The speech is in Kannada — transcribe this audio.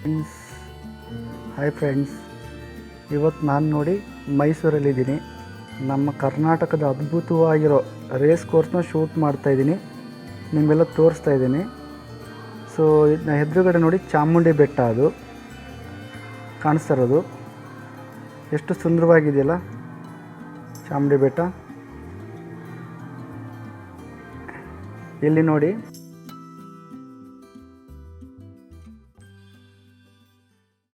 ಫ್ರೆಂಡ್ಸ್, ಹಾಯ್ ಫ್ರೆಂಡ್ಸ್, ಇವತ್ತು ನಾನು ನೋಡಿ ಮೈಸೂರಲ್ಲಿದ್ದೀನಿ. ನಮ್ಮ ಕರ್ನಾಟಕದ ಅದ್ಭುತವಾಗಿರೋ ರೇಸ್ ಕೋರ್ಸ್ನ ಶೂಟ್ ಮಾಡ್ತಾಯಿದ್ದೀನಿ, ನಿಮಗೆಲ್ಲ ತೋರಿಸ್ತಾ ಇದ್ದೀನಿ. ಸೊ ಇದನ್ನ ಎದುರುಗಡೆ ನೋಡಿ ಚಾಮುಂಡಿ ಬೆಟ್ಟ ಅದು ಕಾಣಿಸ್ತಾ ಇರೋದು. ಎಷ್ಟು ಸುಂದರವಾಗಿದೆಯಲ್ಲ ಚಾಮುಂಡಿ ಬೆಟ್ಟ. ಇಲ್ಲಿ ನೋಡಿ